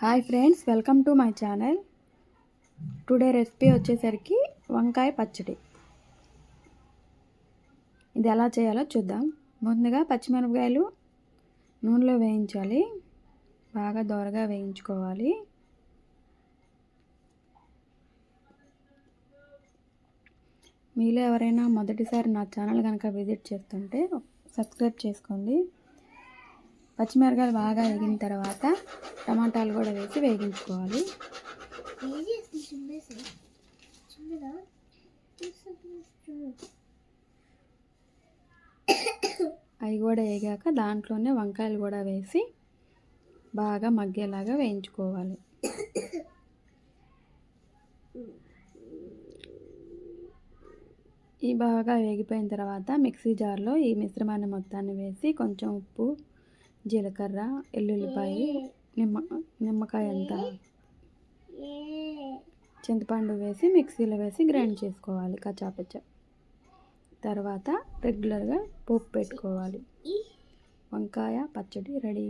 Hi friends, welcome to my channel. Today recipe వచ్చేసరికి వంకాయ పచ్చడి. ఇది ఎలా చేయాలో చూద్దాం. ముందుగా పచ్చిమిరపకాయలు నూనెలో వేయించాలి, బాగా దోరగా వేయించుకోవాలి. మీలో ఎవరైనా మొదటిసారి నా ఛానల్ కనుక విజిట్ చేస్తుంటే సబ్స్క్రైబ్ చేసుకోండి. పచ్చిమిరపకాయలు బాగా వేగిన తర్వాత టమాటాలు కూడా వేసి వేగించుకోవాలి. అవి కూడా వేగాక దాంట్లోనే వంకాయలు కూడా వేసి బాగా మగ్గేలాగా వేయించుకోవాలి. ఈ బాగా వేగిపోయిన తర్వాత మిక్సీ జార్లో ఈ మిశ్రమాన్ని మొత్తాన్ని వేసి కొంచెం ఉప్పు, జీలకర్ర, ఎల్లుల్లిపాయ, నిమ్మకాయ అంతా చింతపండు వేసి మిక్సీలో వేసి గ్రైండ్ చేసుకోవాలి కచ్చాపచ్చ. తర్వాత రెగ్యులర్గా పోపు పెట్టుకోవాలి. వంకాయ పచ్చడి రెడీ.